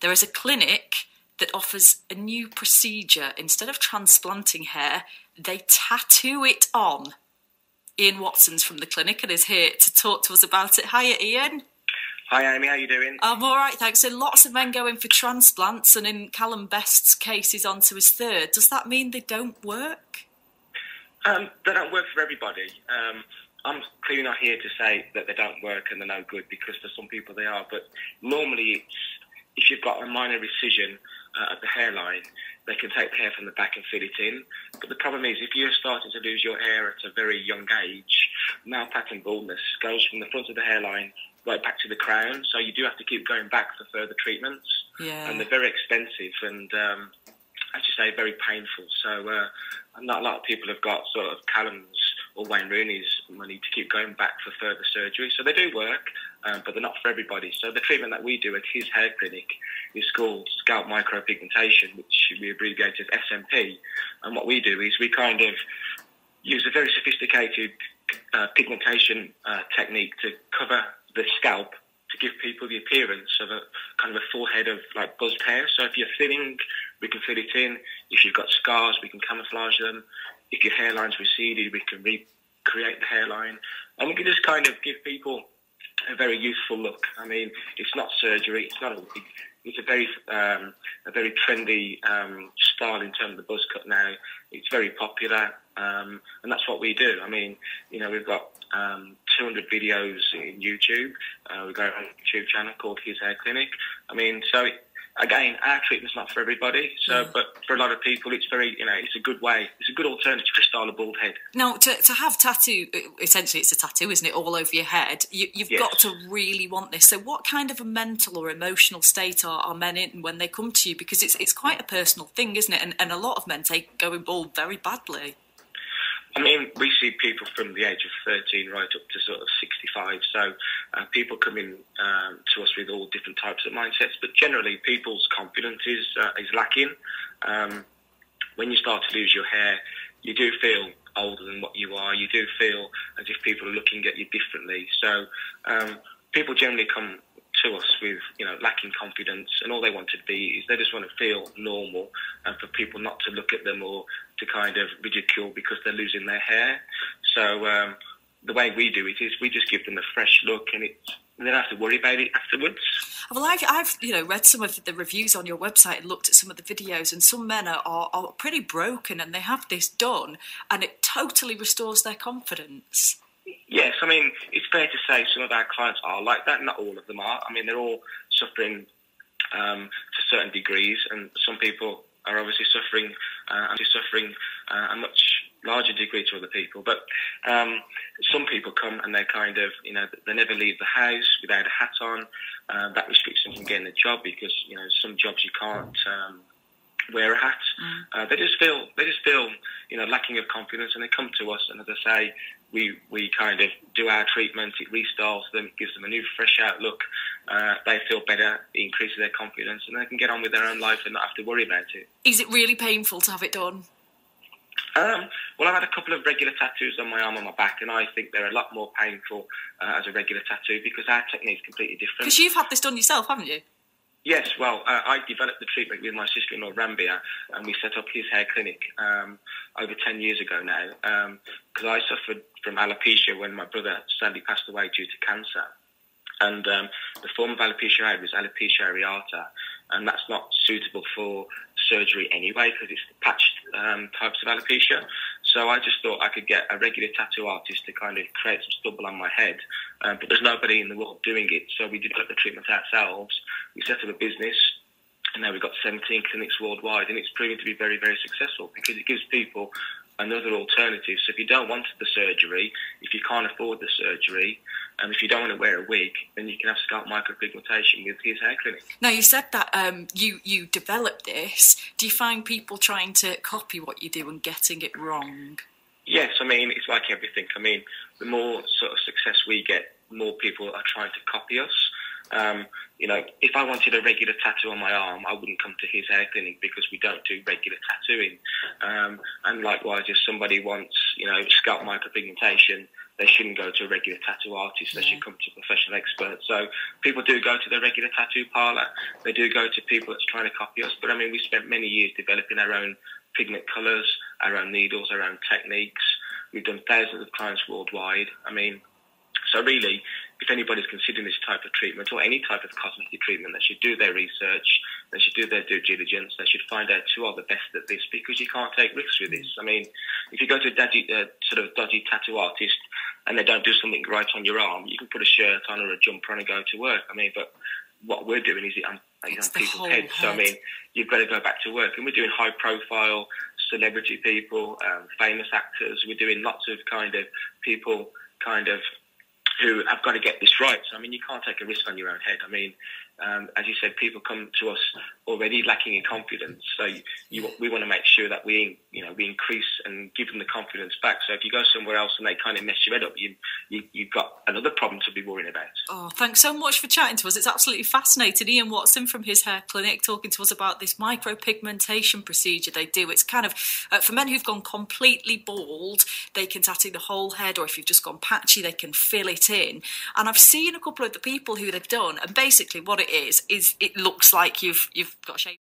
There is a clinic that offers a new procedure. Instead of transplanting hair, they tattoo it on. Ian Watson's from the clinic and is here to talk to us about it. Hiya, Ian. Hi Amy, how you doing? I'm all right, thanks. So lots of men going for transplants, and in Callum Best's case, he's on to his third. Does that mean they don't work? They don't work for everybody. I'm clearly not here to say that they don't work and they're no good, because for some people they are. But normally, if you've got a minor recession of the hairline, they can take the hair from the back and fill it in. But the problem is, if you're starting to lose your hair at a very young age, male pattern baldness goes from the front of the hairline right back to the crown, so you do have to keep going back for further treatments. Yeah. And they're very expensive and, as you say, very painful. So not a lot of people have got sort of Callum's or Wayne Rooney's money to keep going back for further surgery. So they do work, but they're not for everybody. So the treatment that we do at his hair clinic is called Scalp Micropigmentation, which we abbreviate as SMP. And what we do is we kind of use a very sophisticated pigmentation technique to cover the scalp to give people the appearance of a kind of a full head of like buzzed hair. So if you're thinning, we can fill it in. If you've got scars, we can camouflage them. If your hairline's receded, we can recreate the hairline. And we can just kind of give people a very youthful look. I mean, it's not surgery, it's not a wig. It's a very trendy style in terms of the buzz cut now. It's very popular, and that's what we do. I mean, you know, we've got 200 videos in YouTube. We've got a YouTube channel called His Hair Clinic. I mean, so again, our treatment's not for everybody. So, but for a lot of people, it's very, you know, it's a good way. It's a good alternative to style a bald head. Now, to have tattoo, essentially it's a tattoo, isn't it, all over your head? You've Yes. got to really want this. So what kind of a mental or emotional state are men in when they come to you? Because it's quite a personal thing, isn't it? And a lot of men take going bald very badly. I mean, we see people from the age of 13 right up to sort of 65. So people come in to us with all different types of mindsets. But generally, people's confidence is lacking. When you start to lose your hair, you do feel older than what you are. You do feel as if people are looking at you differently. So people generally come to us with, you know, lacking confidence, and all they want to be is they just want to feel normal, and for people not to look at them or to kind of ridicule because they're losing their hair. So the way we do it is we just give them a fresh look, and they don't have to worry about it afterwards. Well, I've read some of the reviews on your website and looked at some of the videos, and some men are pretty broken, and they have this done, and it totally restores their confidence. Yes, I mean, it's fair to say some of our clients are like that. Not all of them are. I mean, they're all suffering to certain degrees, and some people are obviously suffering a much larger degree to other people. But some people come and they kind of, you know, they never leave the house without a hat on. That restricts them from getting a job because, you know, some jobs you can't wear a hat. They just feel, you know, lacking of confidence, and they come to us, and as I say, we kind of do our treatment. It restyles them, it gives them a new, fresh outlook. They feel better, it increases their confidence, and they can get on with their own life and not have to worry about it. Is it really painful to have it done? Well, I've had a couple of regular tattoos on my arm and my back, and I think they're a lot more painful as a regular tattoo because our technique is completely different. Because you've had this done yourself, haven't you? Yes, well, I developed the treatment with my sister-in-law, Rambia, and we set up his hair clinic over 10 years ago now, because I suffered from alopecia when my brother sadly passed away due to cancer. And the form of alopecia I had was alopecia areata, and that's not suitable for surgery anyway because it's the patched types of alopecia. So I just thought I could get a regular tattoo artist to kind of create some stubble on my head, but there's nobody in the world doing it. So we developed the treatment ourselves. We set up a business, and now we've got 17 clinics worldwide, and it's proving to be very, very successful because it gives people another alternative. So if you don't want the surgery, if you can't afford the surgery, and if you don't want to wear a wig, then you can have scalp micropigmentation with his hair clinic. Now, you said that you developed this. Do you find people trying to copy what you do and getting it wrong? Yes, I mean, it's like everything. I mean, the more sort of success we get, the more people are trying to copy us. You know, if I wanted a regular tattoo on my arm, I wouldn't come to his hair clinic because we don't do regular tattooing. And likewise, if somebody wants, you know, scalp micropigmentation, they shouldn't go to a regular tattoo artist. They should come to a professional expert. So people do go to their regular tattoo parlour. They do go to people that's trying to copy us. But I mean, we spent many years developing our own pigment colours, our own needles, our own techniques. We've done thousands of clients worldwide. I mean, so really, if anybody's considering this type of treatment or any type of cosmetic treatment, they should do their research, they should do their due diligence, they should find out who are the best at this, because you can't take risks with this. I mean, if you go to a sort of dodgy tattoo artist and they don't do something right on your arm, you can put a shirt on or a jumper on and go to work. I mean, but what we're doing is on people's heads. So, I mean, you've got to go back to work. And we're doing high-profile celebrity people, famous actors. We're doing lots of kind of people who have got to get this right. So, I mean, you can't take a risk on your own head. I mean, as you said, people come to us already lacking in confidence. So we want to make sure that we increase and give them the confidence back. So if you go somewhere else and they kind of mess your head up, you've got another problem to be worrying about. Oh, thanks so much for chatting to us. It's absolutely fascinating. Ian Watson from his hair clinic talking to us about this micropigmentation procedure they do. It's kind of, for men who've gone completely bald, they can tattoo the whole head, or if you've just gone patchy, they can fill it in. And I've seen a couple of the people who they've done, and basically what it is it looks like you've got a shape.